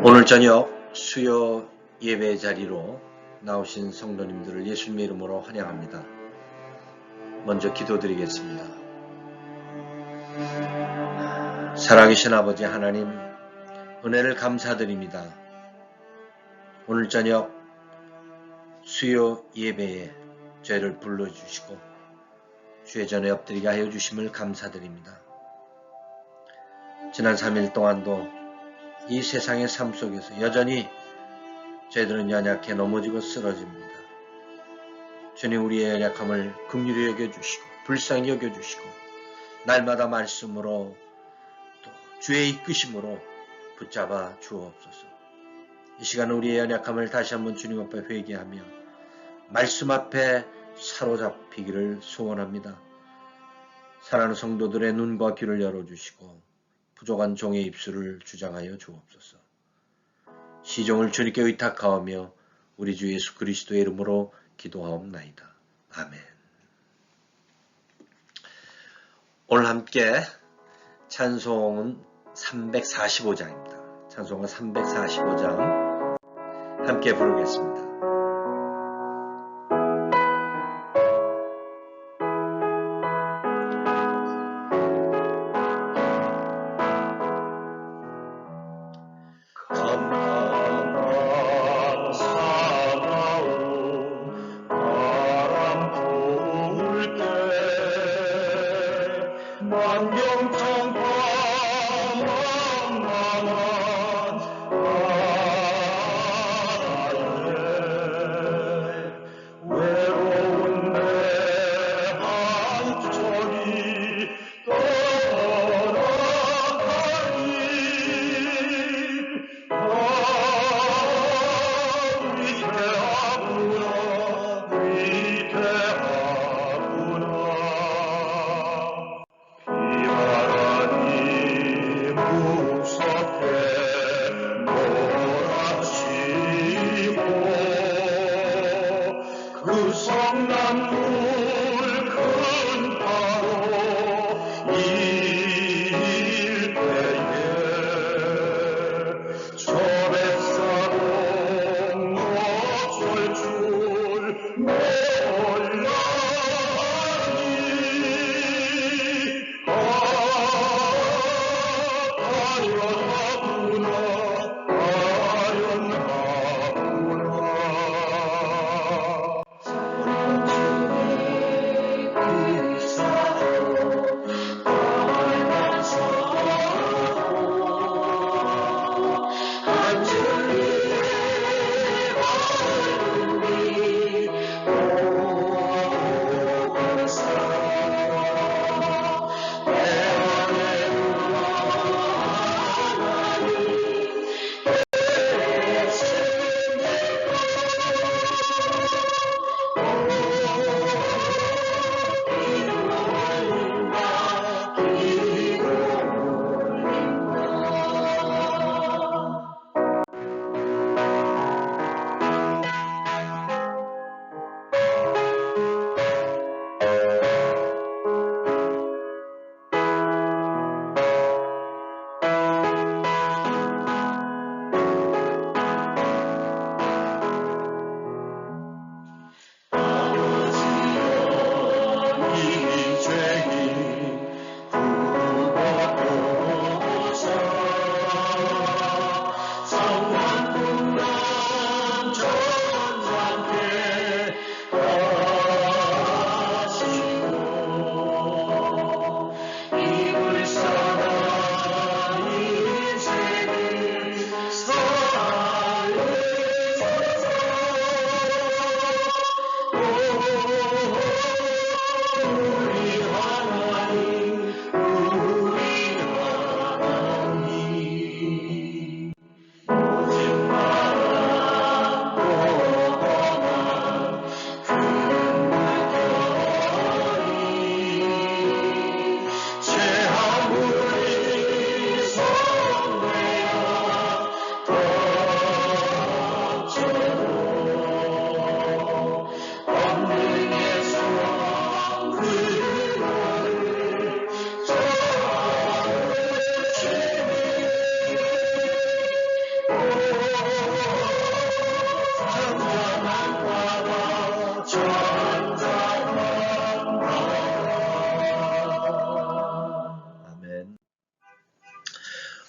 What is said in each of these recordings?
오늘 저녁 수요 예배 자리로 나오신 성도님들을 예수님의 이름으로 환영합니다. 먼저 기도드리겠습니다. 살아계신 아버지 하나님, 은혜를 감사드립니다. 오늘 저녁 수요 예배에 저희를 불러주시고 주의 전에 엎드리게 하여 주심을 감사드립니다. 지난 3일 동안도 이 세상의 삶 속에서 여전히 저희들은 연약해 넘어지고 쓰러집니다. 주님, 우리의 연약함을 긍휼히 여겨주시고 불쌍히 여겨주시고 날마다 말씀으로 또 주의 이끄심으로 붙잡아 주옵소서. 이 시간 우리의 연약함을 다시 한번 주님 앞에 회개하며 말씀 앞에 사로잡히기를 소원합니다. 사랑하는 성도들의 눈과 귀를 열어주시고 부족한 종의 입술을 주장하여 주옵소서. 시종을 주님께 의탁하오며 우리 주 예수 그리스도의 이름으로 기도하옵나이다. 아멘. 오늘 함께 찬송은 345장입니다. 찬송은 345장 함께 부르겠습니다.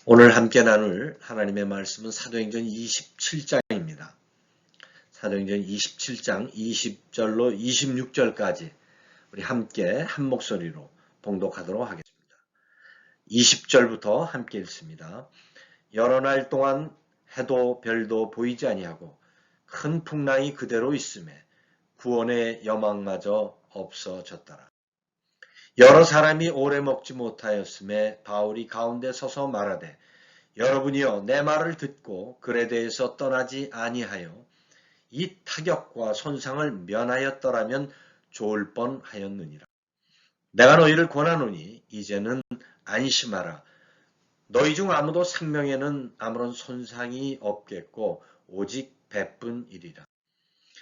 오늘 함께 나눌 하나님의 말씀은 사도행전 27장입니다. 사도행전 27장 20절로 26절까지 우리 함께 한 목소리로 봉독하도록 하겠습니다. 20절부터 함께 읽습니다. 여러 날 동안 해도 별도 보이지 아니하고 큰 풍랑이 그대로 있음에 구원의 여망마저 없어졌더라. 여러 사람이 오래 먹지 못하였음에 바울이 가운데 서서 말하되 여러분이여 내 말을 듣고 글에 대해서 떠나지 아니하여 이 타격과 손상을 면하였더라면 좋을 뻔하였느니라. 내가 너희를 권하노니 이제는 안심하라. 너희 중 아무도 생명에는 아무런 손상이 없겠고 오직 배뿐이리라.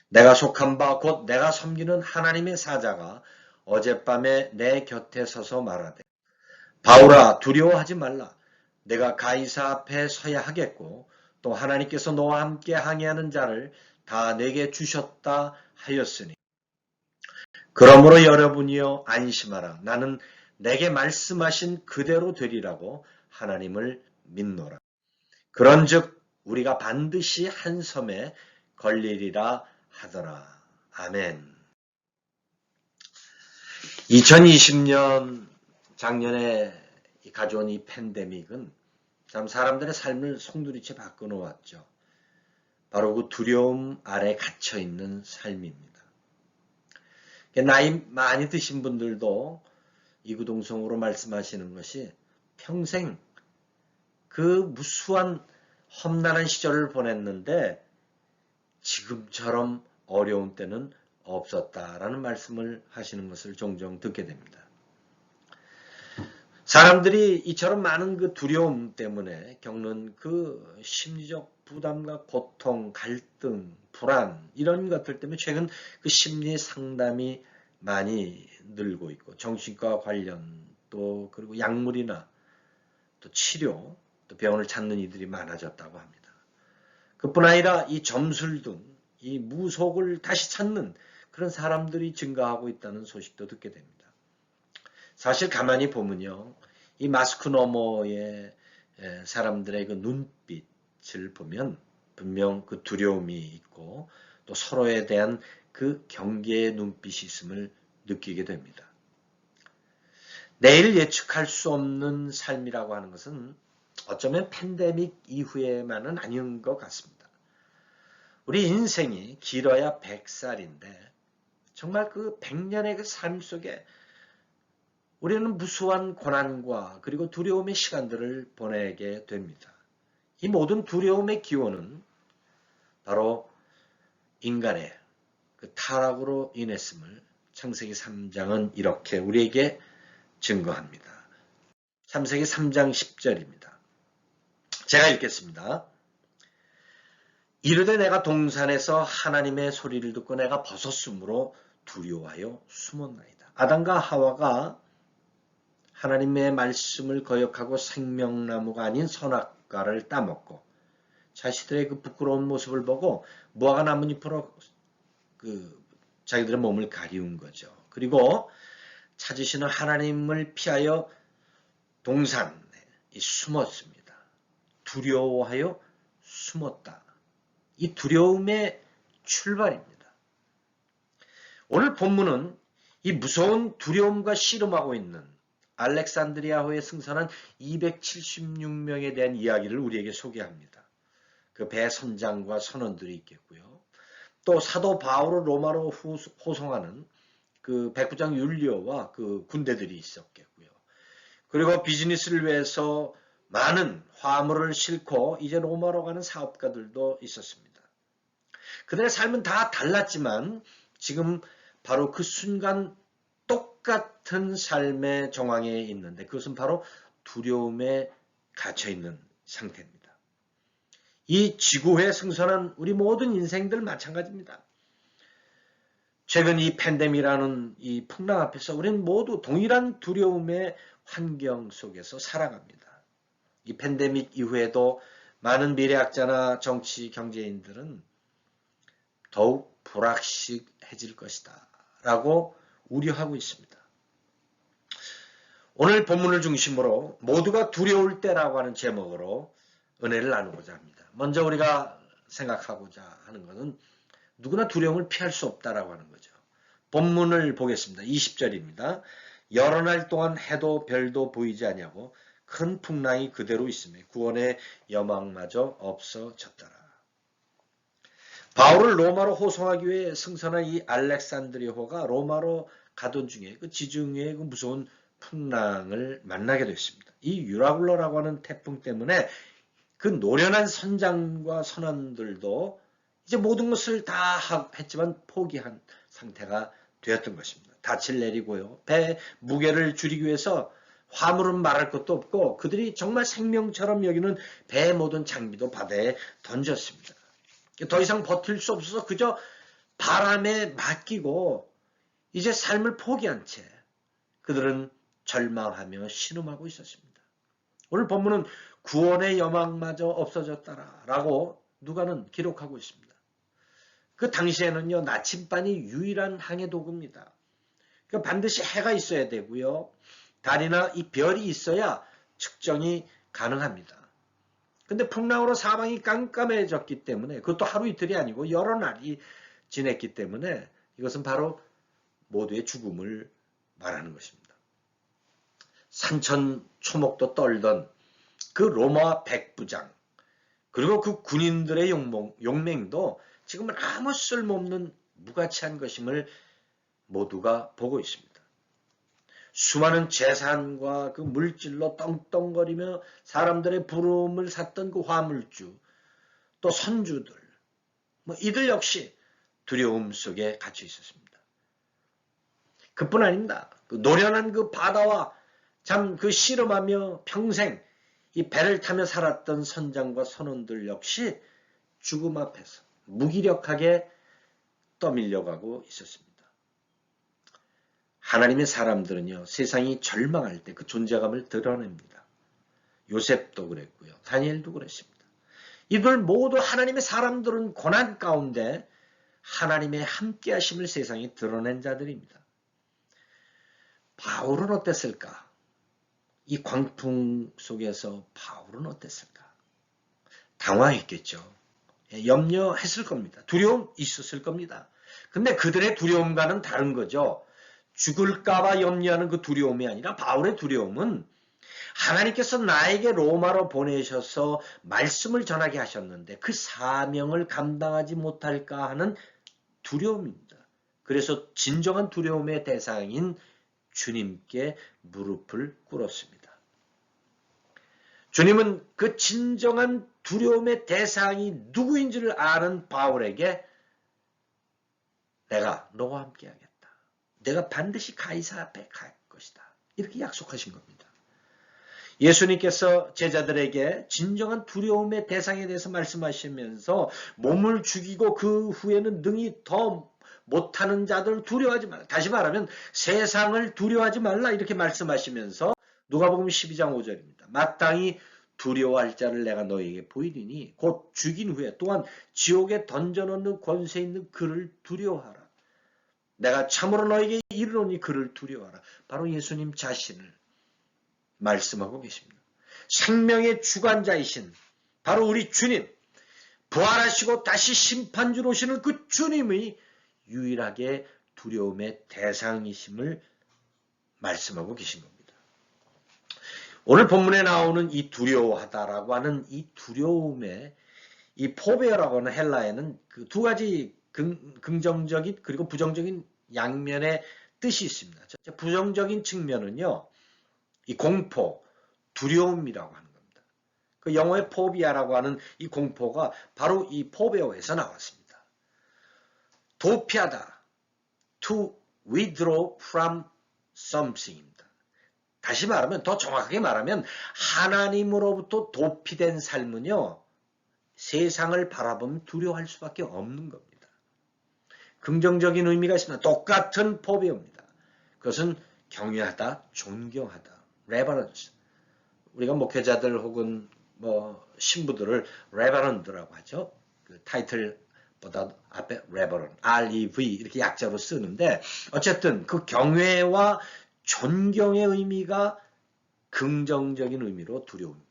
내가 속한 바 곧 내가 섬기는 하나님의 사자가 어젯밤에 내 곁에 서서 말하되 바울아 두려워하지 말라. 내가 가이사 앞에 서야 하겠고 또 하나님께서 너와 함께 항해하는 자를 다 내게 주셨다 하였으니 그러므로 여러분이여 안심하라. 나는 내게 말씀하신 그대로 되리라고 하나님을 믿노라. 그런즉 우리가 반드시 한 섬에 걸리리라 하더라. 아멘. 2020년 작년에 가져온 이 팬데믹은 참 사람들의 삶을 송두리째 바꿔놓았죠. 바로 그 두려움 아래 갇혀있는 삶입니다. 나이 많이 드신 분들도 이구동성으로 말씀하시는 것이 평생 그 무수한 험난한 시절을 보냈는데 지금처럼 어려운 때는 없었다라는 말씀을 하시는 것을 종종 듣게 됩니다. 사람들이 이처럼 많은 그 두려움 때문에 겪는 그 심리적 부담과 고통, 갈등, 불안 이런 것들 때문에 최근 그 심리 상담이 많이 늘고 있고 정신과 관련 또 그리고 약물이나 또 치료 또 병원을 찾는 이들이 많아졌다고 합니다. 그뿐 아니라 이 점술 등 이 무속을 다시 찾는 그런 사람들이 증가하고 있다는 소식도 듣게 됩니다. 사실 가만히 보면요. 이 마스크 너머의 사람들의 그 눈빛을 보면 분명 그 두려움이 있고 또 서로에 대한 그 경계의 눈빛이 있음을 느끼게 됩니다. 내일 예측할 수 없는 삶이라고 하는 것은 어쩌면 팬데믹 이후에만은 아닌 것 같습니다. 우리 인생이 길어야 100살인데 정말 그 100년의 그 삶 속에 우리는 무수한 고난과 그리고 두려움의 시간들을 보내게 됩니다. 이 모든 두려움의 기원은 바로 인간의 그 타락으로 인했음을 창세기 3장은 이렇게 우리에게 증거합니다. 창세기 3장 10절입니다. 제가 읽겠습니다. 이르되 내가 동산에서 하나님의 소리를 듣고 내가 벗었으므로 두려워하여 숨었나이다. 아담과 하와가 하나님의 말씀을 거역하고 생명나무가 아닌 선악과를 따먹고 자신들의 그 부끄러운 모습을 보고 무화과 나뭇잎으로 자기들의 몸을 가리운 거죠. 그리고 찾으시는 하나님을 피하여 동산에 숨었습니다. 두려워하여 숨었다. 이 두려움의 출발입니다. 오늘 본문은 이 무서운 두려움과 씨름하고 있는 알렉산드리아호에 승선한 276명에 대한 이야기를 우리에게 소개합니다. 그 배 선장과 선원들이 있겠고요. 또 사도 바울을 로마로 호송하는 그 백부장 율리오와 그 군대들이 있었겠고요. 그리고 비즈니스를 위해서 많은 화물을 싣고 이제 로마로 가는 사업가들도 있었습니다. 그들의 삶은 다 달랐지만 지금 바로 그 순간 똑같은 삶의 정황에 있는데 그것은 바로 두려움에 갇혀있는 상태입니다. 이 지구에 승선한 우리 모든 인생들 마찬가지입니다. 최근 이 팬데믹이라는 이 풍랑 앞에서 우리는 모두 동일한 두려움의 환경 속에서 살아갑니다. 이 팬데믹 이후에도 많은 미래학자나 정치 경제인들은 더욱 불확실해질 것이다 라고 우려하고 있습니다. 오늘 본문을 중심으로 모두가 두려울 때라고 하는 제목으로 은혜를 나누고자 합니다. 먼저 우리가 생각하고자 하는 것은 누구나 두려움을 피할 수 없다라고 하는 거죠. 본문을 보겠습니다. 20절입니다. 여러 날 동안 해도 별도 보이지 아니하고 큰 풍랑이 그대로 있음에 구원의 여망마저 없어졌더라. 바울을 로마로 호송하기 위해 승선한 이 알렉산드리호가 로마로 가던 중에 그 지중해의 그 무서운 풍랑을 만나게 됐습니다. 이 유라굴러라고 하는 태풍 때문에 그 노련한 선장과 선원들도 이제 모든 것을 다 했지만 포기한 상태가 되었던 것입니다. 닻을 내리고요. 배 무게를 줄이기 위해서 화물은 말할 것도 없고 그들이 정말 생명처럼 여기는 배의 모든 장비도 바다에 던졌습니다. 더 이상 버틸 수 없어서 그저 바람에 맡기고 이제 삶을 포기한 채 그들은 절망하며 신음하고 있었습니다. 오늘 본문은 구원의 여망마저 없어졌다라고 누가는 기록하고 있습니다. 그 당시에는요, 나침반이 유일한 항해 도구입니다. 그러니까 반드시 해가 있어야 되고요, 달이나 이 별이 있어야 측정이 가능합니다. 근데 풍랑으로 사방이 깜깜해졌기 때문에, 그것도 하루 이틀이 아니고 여러 날이 지냈기 때문에 이것은 바로 모두의 죽음을 말하는 것입니다. 산천초목도 떨던 그 로마 백부장, 그리고 그 군인들의 용맹도 지금은 아무 쓸모없는 무가치한 것임을 모두가 보고 있습니다. 수많은 재산과 그 물질로 떵떵거리며 사람들의 부러움을 샀던 그 화물주, 또 선주들, 이들 역시 두려움 속에 갇혀 있었습니다. 그뿐 아닙니다. 그 노련한 그 바다와 참 그 씨름하며 평생 이 배를 타며 살았던 선장과 선원들 역시 죽음 앞에서 무기력하게 떠밀려가고 있었습니다. 하나님의 사람들은요, 세상이 절망할 때 그 존재감을 드러냅니다. 요셉도 그랬고요, 다니엘도 그랬습니다. 이들 모두 하나님의 사람들은 고난 가운데 하나님의 함께하심을 세상에 드러낸 자들입니다. 바울은 어땠을까? 이 광풍 속에서 바울은 어땠을까? 당황했겠죠. 염려했을 겁니다. 두려움 있었을 겁니다. 근데 그들의 두려움과는 다른 거죠. 죽을까봐 염려하는 그 두려움이 아니라 바울의 두려움은 하나님께서 나에게 로마로 보내셔서 말씀을 전하게 하셨는데 그 사명을 감당하지 못할까 하는 두려움입니다. 그래서 진정한 두려움의 대상인 주님께 무릎을 꿇었습니다. 주님은 그 진정한 두려움의 대상이 누구인지를 아는 바울에게 내가 너와 함께 하겠다. 내가 반드시 가이사 앞에 갈 것이다. 이렇게 약속하신 겁니다. 예수님께서 제자들에게 진정한 두려움의 대상에 대해서 말씀하시면서 몸을 죽이고 그 후에는 능히 더 못하는 자들을 두려워하지 말라. 다시 말하면 세상을 두려워하지 말라 이렇게 말씀하시면서 누가복음 12장 5절입니다. 마땅히 두려워할 자를 내가 너희에게 보이리니 곧 죽인 후에 또한 지옥에 던져놓는 권세 있는 그를 두려워하라. 내가 참으로 너에게 이르노니 그를 두려워하라. 바로 예수님 자신을 말씀하고 계십니다. 생명의 주관자이신 바로 우리 주님, 부활하시고 다시 심판주로 오시는 그 주님의 유일하게 두려움의 대상이심을 말씀하고 계신 겁니다. 오늘 본문에 나오는 이 두려워하다라고 하는 이 두려움의 이 포베어라고 하는 헬라에는 그 두 가지 긍정적인 그리고 부정적인 양면의 뜻이 있습니다. 부정적인 측면은요, 이 공포, 두려움이라고 하는 겁니다. 그 영어의 포비아라고 하는 이 공포가 바로 이 포베어에서 나왔습니다. 도피하다, to withdraw from something입니다. 다시 말하면, 더 정확하게 말하면 하나님으로부터 도피된 삶은요, 세상을 바라보면 두려워할 수밖에 없는 겁니다. 긍정적인 의미가 있습니다. 똑같은 포비어입니다. 그것은 경외하다, 존경하다, 레버런스. 우리가 목회자들 혹은 신부들을 레버런드라고 하죠. 그 타이틀보다 앞에 레버런, R-E-V 이렇게 약자로 쓰는데 어쨌든 그 경외와 존경의 의미가 긍정적인 의미로 두려움입니다.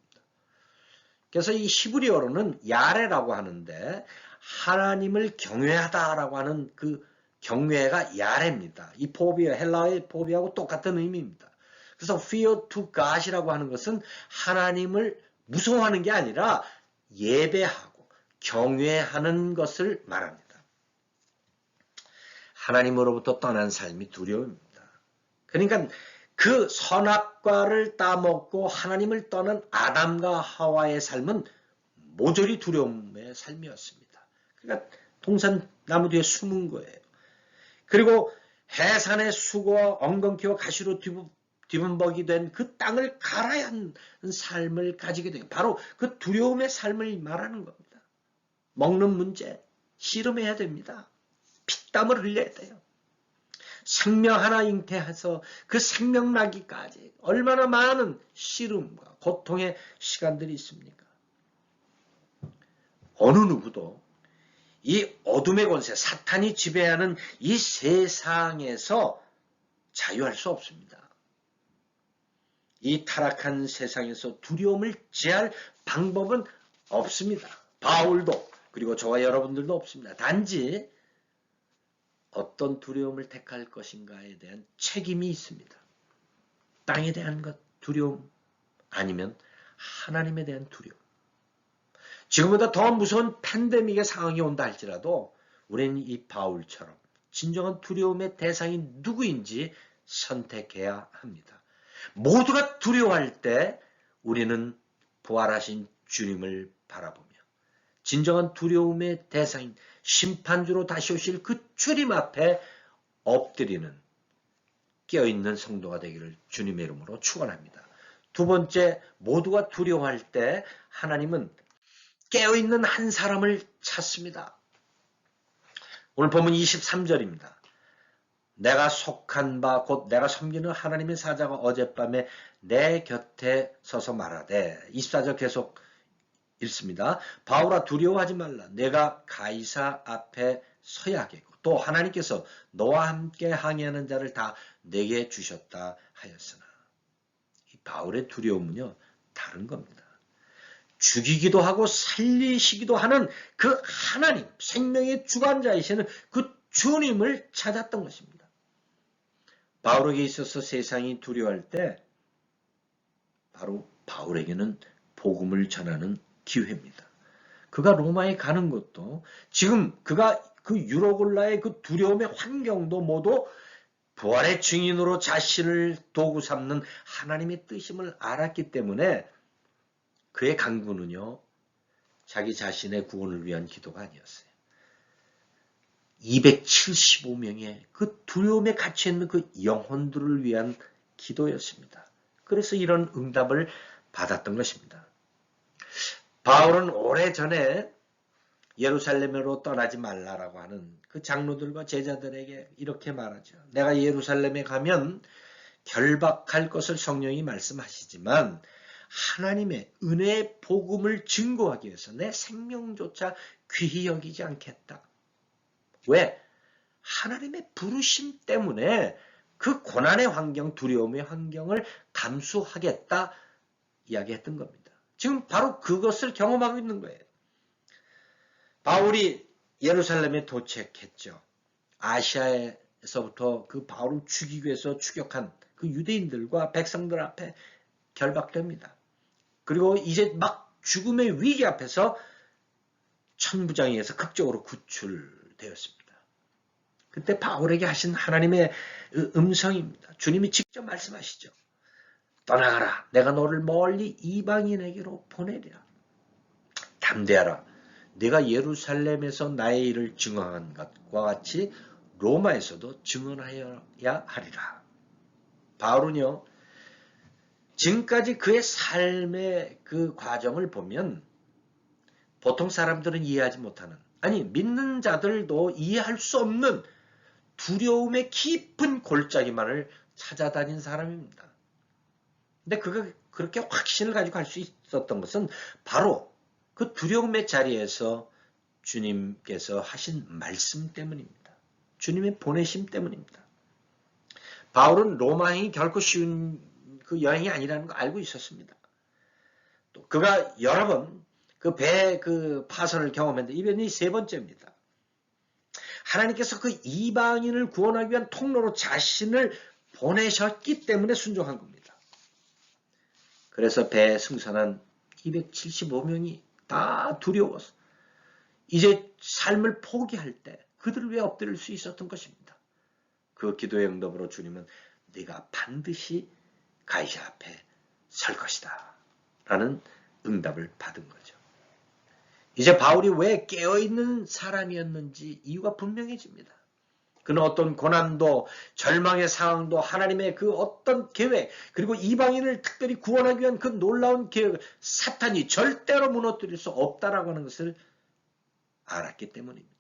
그래서 이 히브리어로는 야레라고 하는데 하나님을 경외하다라고 하는 그 경외가 야레입니다. 이 포비아, 헬라어의 포비아하고 똑같은 의미입니다. 그래서 fear to God이라고 하는 것은 하나님을 무서워하는 게 아니라 예배하고 경외하는 것을 말합니다. 하나님으로부터 떠난 삶이 두려움입니다. 그러니까 그 선악과를 따먹고 하나님을 떠난 아담과 하와의 삶은 모조리 두려움의 삶이었습니다. 그러니까 동산나무 뒤에 숨은 거예요. 그리고 해산의 수고와 엉겅퀴와 가시로 뒤범벅이 된 그 땅을 갈아야 하는 삶을 가지게 돼요. 바로 그 두려움의 삶을 말하는 겁니다. 먹는 문제, 씨름해야 됩니다. 피땀을 흘려야 돼요. 생명 하나 잉태해서 그 생명 나기까지 얼마나 많은 씨름과 고통의 시간들이 있습니까? 어느 누구도 이 어둠의 권세, 사탄이 지배하는 이 세상에서 자유할 수 없습니다. 이 타락한 세상에서 두려움을 제할 방법은 없습니다. 바울도 그리고 저와 여러분들도 없습니다. 단지 어떤 두려움을 택할 것인가에 대한 책임이 있습니다. 땅에 대한 것 두려움 아니면 하나님에 대한 두려움. 지금보다 더 무서운 팬데믹의 상황이 온다 할지라도 우리는 이 바울처럼 진정한 두려움의 대상이 누구인지 선택해야 합니다. 모두가 두려워할 때 우리는 부활하신 주님을 바라보며 진정한 두려움의 대상인 심판주로 다시 오실 그 주님 앞에 엎드리는 깨어있는 성도가 되기를 주님의 이름으로 축원합니다. 두 번째, 모두가 두려워할 때 하나님은 깨어있는 한 사람을 찾습니다. 오늘 본문 23절입니다. 내가 속한 바 곧 내가 섬기는 하나님의 사자가 어젯밤에 내 곁에 서서 말하되 24절 계속 읽습니다. 바울아 두려워하지 말라. 내가 가이사 앞에 서야 하겠고 또 하나님께서 너와 함께 항해하는 자를 다 내게 주셨다 하였으나 이 바울의 두려움은요 다른 겁니다. 죽이기도 하고 살리시기도 하는 그 하나님, 생명의 주관자이시는 그 주님을 찾았던 것입니다. 바울에게 있어서 세상이 두려워할 때 바로 바울에게는 복음을 전하는 기회입니다. 그가 로마에 가는 것도 지금 그가 그 유로골라의 그 두려움의 환경도 모두 부활의 증인으로 자신을 도구 삼는 하나님의 뜻임을 알았기 때문에 그의 간구는요 자기 자신의 구원을 위한 기도가 아니었어요. 275명의 그 두려움에 갇혀있는 그 영혼들을 위한 기도였습니다. 그래서 이런 응답을 받았던 것입니다. 바울은 오래전에 예루살렘으로 떠나지 말라라고 하는 그 장로들과 제자들에게 이렇게 말하죠. 내가 예루살렘에 가면 결박할 것을 성령이 말씀하시지만 하나님의 은혜의 복음을 증거하기 위해서 내 생명조차 귀히 여기지 않겠다. 왜? 하나님의 부르심 때문에 그 고난의 환경, 두려움의 환경을 감수하겠다 이야기했던 겁니다. 지금 바로 그것을 경험하고 있는 거예요. 바울이 예루살렘에 도착했죠. 아시아에서부터 그 바울을 죽이기 위해서 추격한 그 유대인들과 백성들 앞에 결박됩니다. 그리고 이제 막 죽음의 위기 앞에서 천부장에서 극적으로 구출되었습니다. 그때 바울에게 하신 하나님의 음성입니다. 주님이 직접 말씀하시죠. 떠나가라. 내가 너를 멀리 이방인에게로 보내리라. 담대하라. 내가 예루살렘에서 나의 일을 증언한 것과 같이 로마에서도 증언하여야 하리라. 바울은요. 지금까지 그의 삶의 그 과정을 보면 보통 사람들은 이해하지 못하는 아니 믿는 자들도 이해할 수 없는 두려움의 깊은 골짜기만을 찾아다닌 사람입니다. 근데 그가 그렇게 확신을 가지고 갈 수 있었던 것은 바로 그 두려움의 자리에서 주님께서 하신 말씀 때문입니다. 주님의 보내심 때문입니다. 바울은 로마행이 결코 쉬운 그 여행이 아니라는 거 알고 있었습니다. 또 그가 여러 번 그 배 그 파선을 경험했는데 이번이 세 번째입니다. 하나님께서 그 이방인을 구원하기 위한 통로로 자신을 보내셨기 때문에 순종한 겁니다. 그래서 배에 승선한 275명이 다 두려워서 이제 삶을 포기할 때 그들을 위해 엎드릴 수 있었던 것입니다. 그 기도의 응답으로 주님은 네가 반드시 가이사 앞에 설 것이다 라는 응답을 받은 거죠. 이제 바울이 왜 깨어있는 사람이었는지 이유가 분명해집니다. 그는 어떤 고난도 절망의 상황도 하나님의 그 어떤 계획 그리고 이방인을 특별히 구원하기 위한 그 놀라운 계획을 사탄이 절대로 무너뜨릴 수 없다라고 하는 것을 알았기 때문입니다.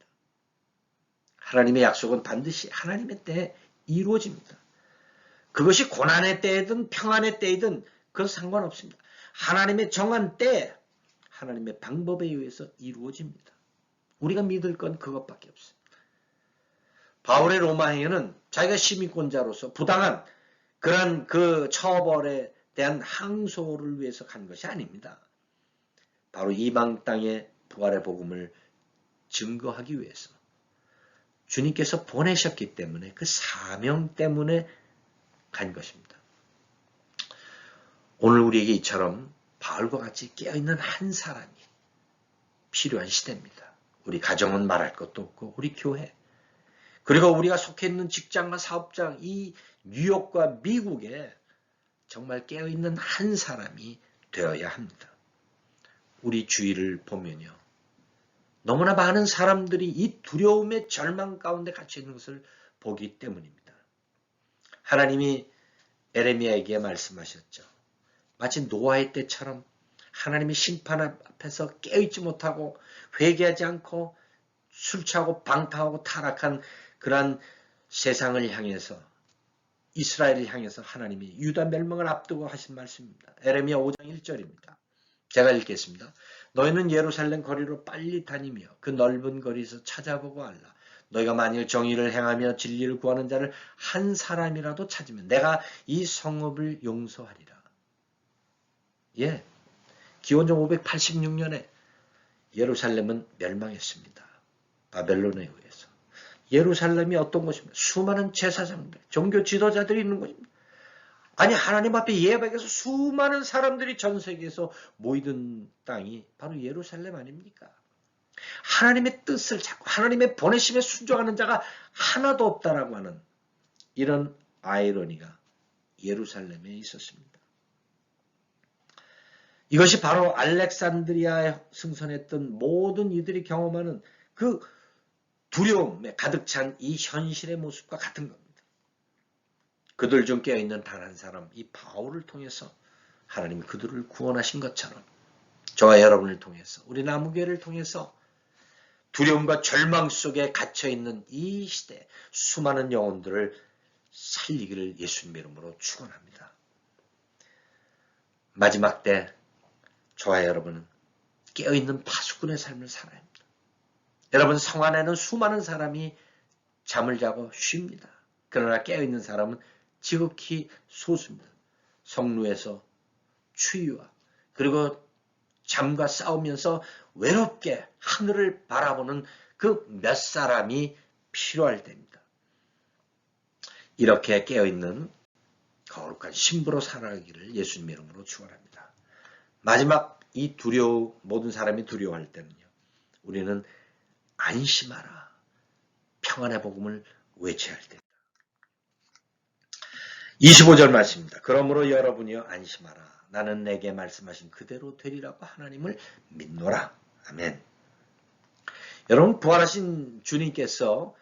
하나님의 약속은 반드시 하나님의 때에 이루어집니다. 그것이 고난의 때이든 평안의 때이든 그건 상관없습니다. 하나님의 정한 때에 하나님의 방법에 의해서 이루어집니다. 우리가 믿을 건 그것밖에 없습니다. 바울의 로마 행위는 자기가 시민권자로서 부당한 그런 그 처벌에 대한 항소를 위해서 간 것이 아닙니다. 바로 이방 땅의 부활의 복음을 증거하기 위해서 주님께서 보내셨기 때문에 그 사명 때문에 간 것입니다. 오늘 우리에게 이처럼 바울과 같이 깨어있는 한 사람이 필요한 시대입니다. 우리 가정은 말할 것도 없고 우리 교회 그리고 우리가 속해 있는 직장과 사업장 이 뉴욕과 미국에 정말 깨어있는 한 사람이 되어야 합니다. 우리 주위를 보면요. 너무나 많은 사람들이 이 두려움의 절망 가운데 갇혀 있는 것을 보기 때문입니다. 하나님이 에레미야에게 말씀하셨죠. 마치 노아의 때처럼 하나님의 심판 앞에서 깨어있지 못하고 회개하지 않고 술 취하고 방탕하고 타락한 그러한 세상을 향해서 이스라엘을 향해서 하나님이 유다 멸망을 앞두고 하신 말씀입니다. 에레미야 5장 1절입니다. 제가 읽겠습니다. 너희는 예루살렘 거리로 빨리 다니며 그 넓은 거리에서 찾아보고 알라. 너희가 만일 정의를 행하며 진리를 구하는 자를 한 사람이라도 찾으면 내가 이 성읍을 용서하리라. 예, 기원전 586년에 예루살렘은 멸망했습니다. 바벨론에 의해서. 예루살렘이 어떤 곳입니까? 수많은 제사장들, 종교 지도자들이 있는 곳입니다. 아니 하나님 앞에 예배에서 수많은 사람들이 전 세계에서 모이던 땅이 바로 예루살렘 아닙니까? 하나님의 뜻을 찾고 하나님의 보내심에 순종하는 자가 하나도 없다라고 하는 이런 아이러니가 예루살렘에 있었습니다. 이것이 바로 알렉산드리아에 승선했던 모든 이들이 경험하는 그 두려움에 가득 찬 이 현실의 모습과 같은 겁니다. 그들 중 깨어있는 단 한 사람, 이 바울을 통해서 하나님이 그들을 구원하신 것처럼 저와 여러분을 통해서 우리 나무교회를 통해서 두려움과 절망 속에 갇혀있는 이 시대 수많은 영혼들을 살리기를 예수님의 이름으로 축원합니다. 마지막 때 저와 여러분은 깨어있는 파수꾼의 삶을 살아야 합니다. 여러분 성 안에는 수많은 사람이 잠을 자고 쉽니다. 그러나 깨어있는 사람은 지극히 소수입니다. 성루에서 추위와 그리고 잠과 싸우면서 외롭게 하늘을 바라보는 그 몇 사람이 필요할 때입니다. 이렇게 깨어있는 거룩한 신부로 살아가기를 예수님의 이름으로 축원합니다. 마지막 이 모든 사람이 두려워할 때는요. 우리는 안심하라. 평안의 복음을 외쳐야 할 때입니다. 25절 말씀입니다. 그러므로 여러분이여 안심하라. 나는 내게 말씀하신 그대로 되리라고 하나님을 믿노라. 아멘. 여러분 부활하신 주님께서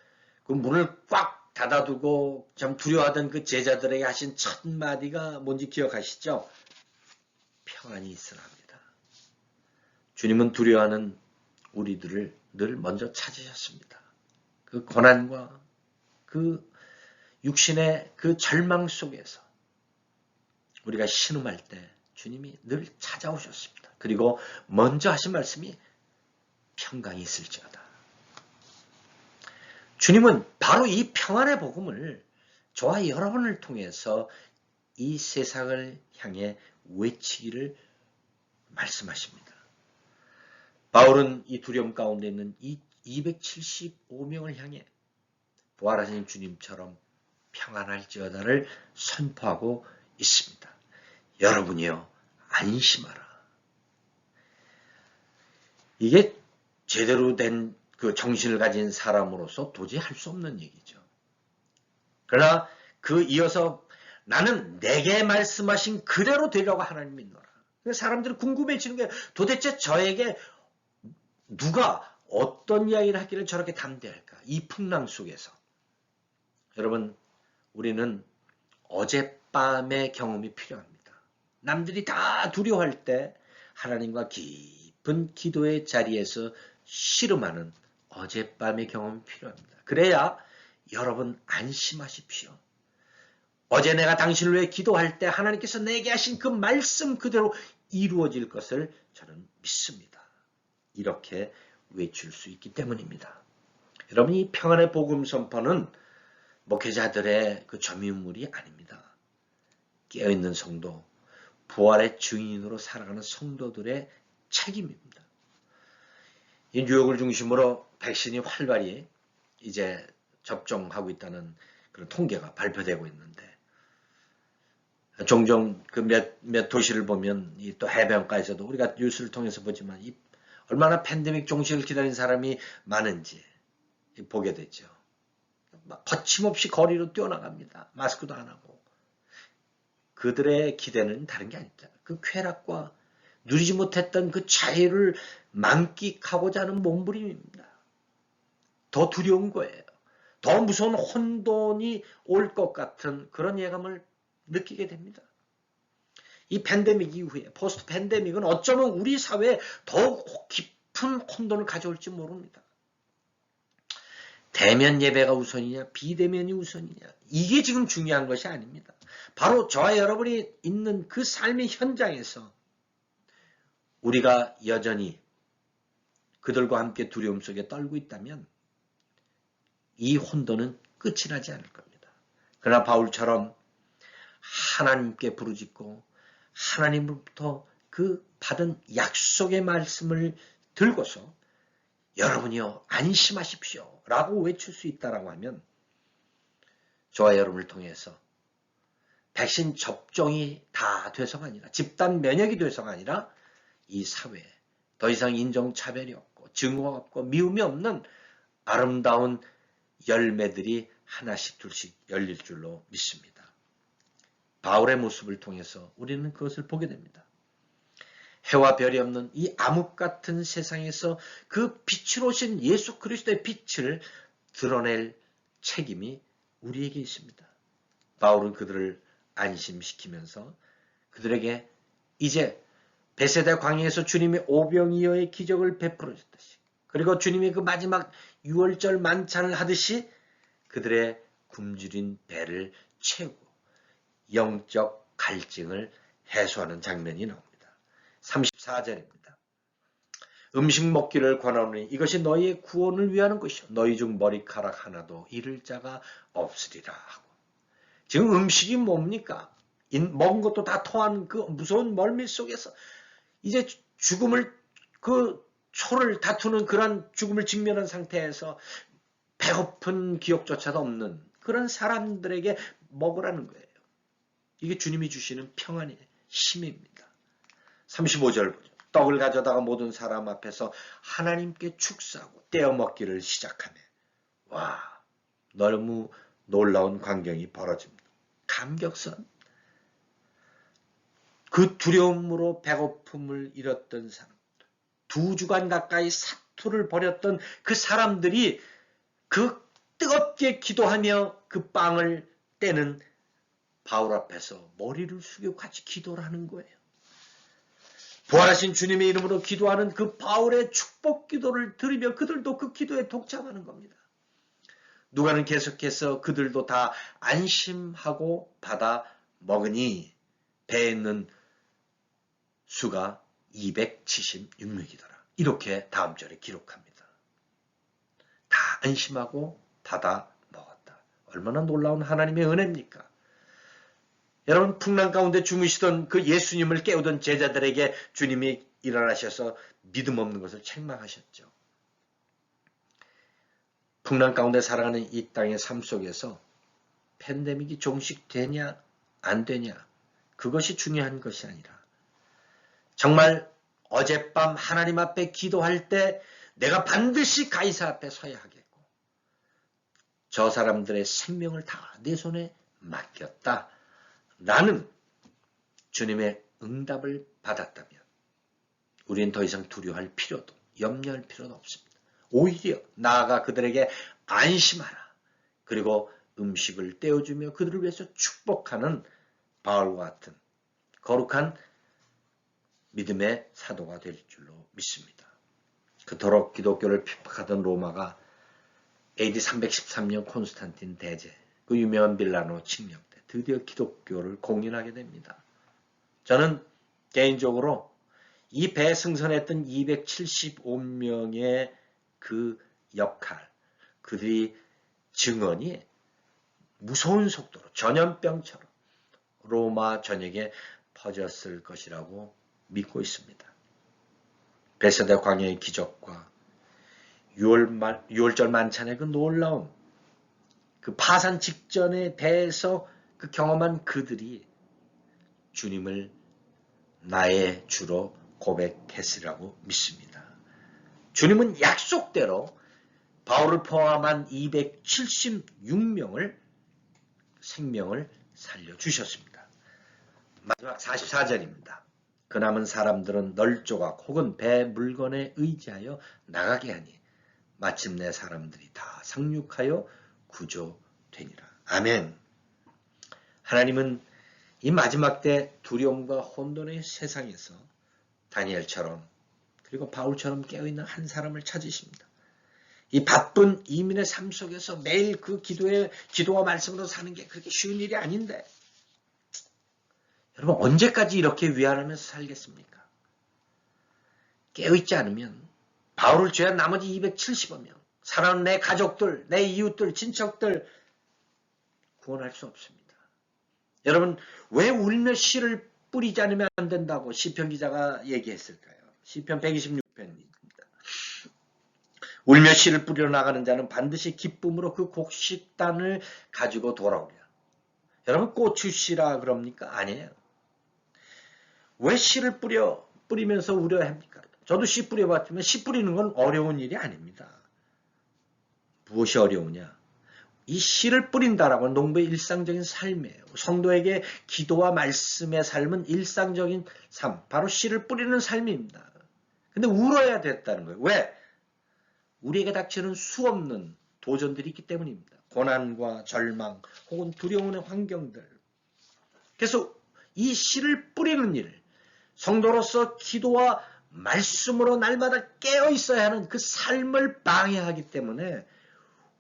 그 문을 꽉 닫아두고 참 두려워하던 그 제자들에게 하신 첫 마디가 뭔지 기억하시죠? 평안이 있으라 합니다. 주님은 두려워하는 우리들을 늘 먼저 찾으셨습니다. 그 고난과 그 육신의 그 절망 속에서 우리가 신음할 때 주님이 늘 찾아오셨습니다. 그리고 먼저 하신 말씀이 평강이 있을지어다. 주님은 바로 이 평안의 복음을 저와 여러분을 통해서 이 세상을 향해 외치기를 말씀하십니다. 바울은 이 두려움 가운데 있는 이 275명을 향해 부활하신 주님처럼 평안할지어다를 선포하고 있습니다. 여러분이여 안심하라. 이게 제대로 된 그 정신을 가진 사람으로서 도저히 할 수 없는 얘기죠. 그러나 그 이어서 나는 내게 말씀하신 그대로 되려고 하나님 믿노라. 사람들이 궁금해지는 게 도대체 저에게 누가 어떤 이야기를 하기를 저렇게 담대할까? 이 풍랑 속에서. 여러분, 우리는 어젯밤의 경험이 필요합니다. 남들이 다 두려워할 때 하나님과 깊은 기도의 자리에서 씨름하는 어젯밤의 경험이 필요합니다. 그래야 여러분 안심하십시오. 어제 내가 당신을 위해 기도할 때 하나님께서 내게 하신 그 말씀 그대로 이루어질 것을 저는 믿습니다. 이렇게 외칠 수 있기 때문입니다. 여러분, 이 평안의 복음 선포는 목회자들의 그 점유물이 아닙니다. 깨어있는 성도, 부활의 증인으로 살아가는 성도들의 책임입니다. 이 뉴욕을 중심으로 백신이 활발히 이제 접종하고 있다는 그런 통계가 발표되고 있는데, 종종 그 몇 도시를 보면 이 또 해변가에서도 우리가 뉴스를 통해서 보지만 이 얼마나 팬데믹 종식을 기다린 사람이 많은지 보게 되죠. 막 거침없이 거리로 뛰어나갑니다. 마스크도 안 하고. 그들의 기대는 다른 게 아닙니다. 그 쾌락과 누리지 못했던 그 자유를 만끽하고자 하는 몸부림입니다. 더 두려운 거예요. 더 무서운 혼돈이 올 것 같은 그런 예감을 느끼게 됩니다. 이 팬데믹 이후에 포스트 팬데믹은 어쩌면 우리 사회에 더욱 깊은 혼돈을 가져올지 모릅니다. 대면 예배가 우선이냐 비대면이 우선이냐 이게 지금 중요한 것이 아닙니다. 바로 저와 여러분이 있는 그 삶의 현장에서 우리가 여전히 그들과 함께 두려움 속에 떨고 있다면 이 혼돈은 끝이 나지 않을 겁니다. 그러나 바울처럼 하나님께 부르짖고 하나님으로부터 그 받은 약속의 말씀을 들고서 여러분이요 안심하십시오 라고 외칠 수 있다라고 하면 저와 여러분을 통해서 백신 접종이 다 돼서가 아니라 집단 면역이 돼서가 아니라 이 사회에 더 이상 인종차별이 없고 증오가 없고 미움이 없는 아름다운 열매들이 하나씩 둘씩 열릴 줄로 믿습니다. 바울의 모습을 통해서 우리는 그것을 보게 됩니다. 해와 별이 없는 이 암흑 같은 세상에서 그 빛으로 오신 예수 그리스도의 빛을 드러낼 책임이 우리에게 있습니다. 바울은 그들을 안심시키면서 그들에게 이제 베세다 광야에서 주님의 오병이어의 기적을 베풀어 줬듯이 그리고 주님의 그 마지막 유월절 만찬을 하듯이 그들의 굶주린 배를 채우고 영적 갈증을 해소하는 장면이 나옵니다. 34절입니다. 음식 먹기를 권하노니 이것이 너희의 구원을 위하는 것이요 너희 중 머리카락 하나도 잃을 자가 없으리라 하고 지금 음식이 뭡니까? 먹은 것도 다 토한 그 무서운 멀미 속에서 이제 죽음을 그 초를 다투는 그런 죽음을 직면한 상태에서 배고픈 기억조차도 없는 그런 사람들에게 먹으라는 거예요. 이게 주님이 주시는 평안의 힘입니다. 35절 보죠. 떡을 가져다가 모든 사람 앞에서 하나님께 축사하고 떼어 먹기를 시작하네. 와, 너무 놀라운 광경이 벌어집니다. 감격선. 그 두려움으로 배고픔을 잃었던 사람들, 2주간 가까이 사투를 벌였던 그 사람들이 그 뜨겁게 기도하며 그 빵을 떼는 바울 앞에서 머리를 숙이고 같이 기도를 하는 거예요. 부활하신 주님의 이름으로 기도하는 그 바울의 축복 기도를 들으며 그들도 그 기도에 동참하는 겁니다. 누가는 계속해서 그들도 다 안심하고 받아 먹으니 배에 있는 수가 276명이더라. 이렇게 다음 절에 기록합니다. 다 안심하고 받아 먹었다. 얼마나 놀라운 하나님의 은혜입니까? 여러분, 풍랑 가운데 주무시던 그 예수님을 깨우던 제자들에게 주님이 일어나셔서 믿음 없는 것을 책망하셨죠. 풍랑 가운데 살아가는 이 땅의 삶 속에서 팬데믹이 종식되냐 안 되냐, 그것이 중요한 것이 아니라 정말 어젯밤 하나님 앞에 기도할 때 내가 반드시 가이사 앞에 서야 하겠고 저 사람들의 생명을 다 내 손에 맡겼다 라는 주님의 응답을 받았다면 우리는 더 이상 두려워할 필요도 염려할 필요도 없습니다. 오히려 나아가 그들에게 안심하라. 그리고 음식을 떼어주며 그들을 위해서 축복하는 바울과 같은 거룩한 믿음의 사도가 될 줄로 믿습니다. 그토록 기독교를 핍박하던 로마가 AD 313년 콘스탄틴 대제, 그 유명한 밀라노 칙령 때 드디어 기독교를 공인하게 됩니다. 저는 개인적으로 이 배 승선했던 275명의 그 역할, 그들이 증언이 무서운 속도로 전염병처럼 로마 전역에 퍼졌을 것이라고 믿고 있습니다. 베세다 광야의 기적과 6월절 만찬의 그 놀라움, 그 파산 직전의 배에서 그 경험한 그들이 주님을 나의 주로 고백했으라고 믿습니다. 주님은 약속대로 바울을 포함한 276명을 생명을 살려주셨습니다. 마지막 44절입니다. 그 남은 사람들은 널조각 혹은 배 물건에 의지하여 나가게 하니 마침내 사람들이 다 상륙하여 구조되니라. 아멘. 하나님은 이 마지막 때 두려움과 혼돈의 세상에서 다니엘처럼 그리고 바울처럼 깨어있는 한 사람을 찾으십니다. 이 바쁜 이민의 삶 속에서 매일 그 기도와 말씀으로 사는 게 그렇게 쉬운 일이 아닌데 여러분 언제까지 이렇게 위안하면서 살겠습니까? 깨어있지 않으면 바울을 제외한 나머지 270여 명, 사랑하는 내 가족들, 내 이웃들, 친척들 구원할 수 없습니다. 여러분 왜 울며 씨를 뿌리지 않으면 안 된다고 시편 기자가 얘기했을까요? 시편 126편입니다. 울며 씨를 뿌리러 나가는 자는 반드시 기쁨으로 그 곡식단을 가지고 돌아오랴. 여러분 고추씨라 그럽니까? 아니에요. 왜 씨를 뿌리면서 우려합니까? 저도 씨 뿌려봤지만 씨 뿌리는 건 어려운 일이 아닙니다. 무엇이 어려우냐? 이 씨를 뿌린다라고 하는 농부의 일상적인 삶이에요. 성도에게 기도와 말씀의 삶은 일상적인 삶, 바로 씨를 뿌리는 삶입니다. 근데 울어야 됐다는 거예요. 왜? 우리에게 닥치는 수없는 도전들이 있기 때문입니다. 고난과 절망 혹은 두려움의 환경들. 그래서 이 씨를 뿌리는 일, 성도로서 기도와 말씀으로 날마다 깨어 있어야 하는 그 삶을 방해하기 때문에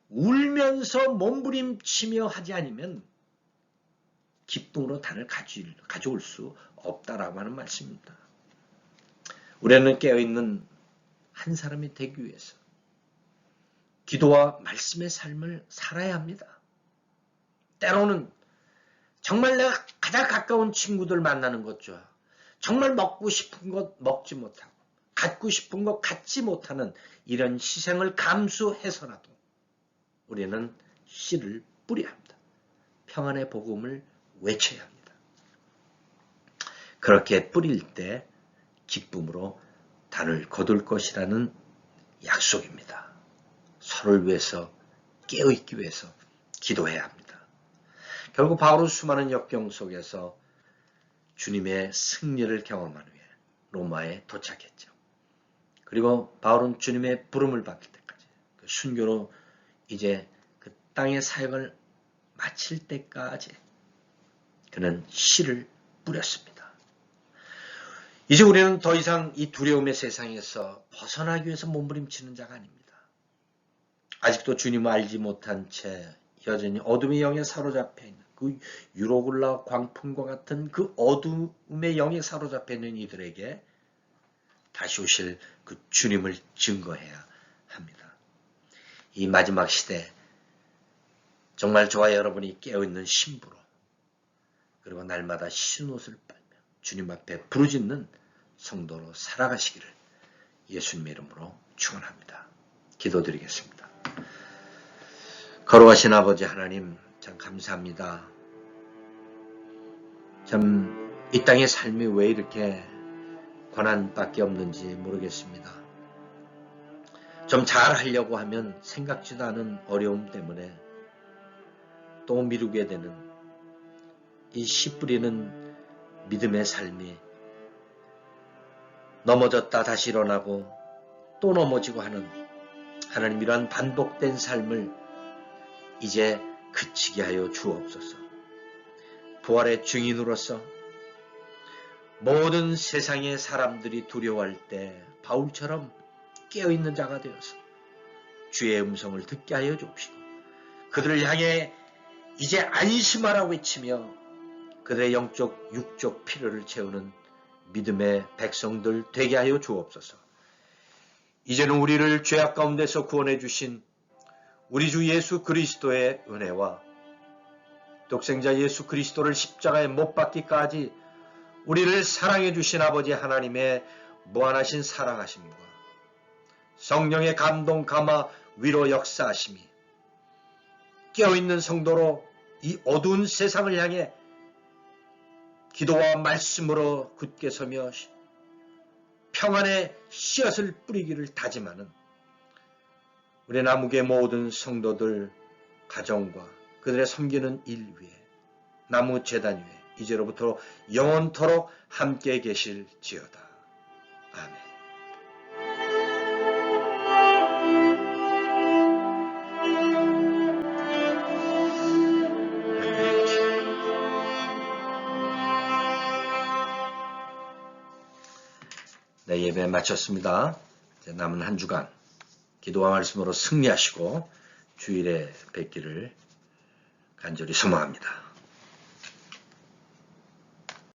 울면서 몸부림치며 하지 않으면 기쁨으로 단을 가져올 수 없다라고 하는 말씀입니다. 우리는 깨어있는 한 사람이 되기 위해서 기도와 말씀의 삶을 살아야 합니다. 때로는 정말 내가 가장 가까운 친구들 만나는 것 좋아. 정말 먹고 싶은 것 먹지 못하고 갖고 싶은 것 갖지 못하는 이런 희생을 감수해서라도 우리는 씨를 뿌려야 합니다. 평안의 복음을 외쳐야 합니다. 그렇게 뿌릴 때 기쁨으로 단을 거둘 것이라는 약속입니다. 서로를 위해서 깨어있기 위해서 기도해야 합니다. 결국 바울은 수많은 역경 속에서 주님의 승리를 경험한 후에 로마에 도착했죠. 그리고 바울은 주님의 부름을 받을 때까지 그 순교로 이제 그 땅의 사역을 마칠 때까지 그는 씨를 뿌렸습니다. 이제 우리는 더 이상 이 두려움의 세상에서 벗어나기 위해서 몸부림치는 자가 아닙니다. 아직도 주님을 알지 못한 채 여전히 어둠의 영에 사로잡혀 있는 그 유로굴라 광풍과 같은 그 어둠의 영에 사로잡혀 있는 이들에게 다시 오실 그 주님을 증거해야 합니다. 이 마지막 시대 정말 저와 여러분이 깨어있는 신부로 그리고 날마다 신옷을 빨며 주님 앞에 부르짖는 성도로 살아가시기를 예수님 이름으로 축원합니다. 기도드리겠습니다. 거룩하신 아버지 하나님, 참 감사합니다. 참 이 땅의 삶이 왜 이렇게 고난밖에 없는지 모르겠습니다. 좀 잘하려고 하면 생각지도 않은 어려움 때문에 또 미루게 되는 이 씨 뿌리는 믿음의 삶이 넘어졌다 다시 일어나고 또 넘어지고 하는 하나님, 이러한 반복된 삶을 이제 그치게 하여 주옵소서. 부활의 증인으로서 모든 세상의 사람들이 두려워할 때 바울처럼 깨어있는 자가 되어서 주의 음성을 듣게 하여 주옵시고, 그들을 향해 이제 안심하라고 외치며 그들의 영적 육적 필요를 채우는 믿음의 백성들 되게 하여 주옵소서. 이제는 우리를 죄악 가운데서 구원해 주신 우리 주 예수 그리스도의 은혜와 독생자 예수 그리스도를 십자가에 못 박기까지 우리를 사랑해 주신 아버지 하나님의 무한하신 사랑하심과 성령의 감동 감화 위로 역사하심이 깨어있는 성도로 이 어두운 세상을 향해 기도와 말씀으로 굳게 서며 평안의 씨앗을 뿌리기를 다짐하는 우리 남욱의 모든 성도들 가정과 그들의 섬기는 일 위에 나무 제단 위에 이제로부터 영원토록 함께 계실지어다. 아멘. 네, 예배 마쳤습니다. 이제 남은 한 주간 기도와 말씀으로 승리하시고 주일에 뵙기를 간절히 소망합니다.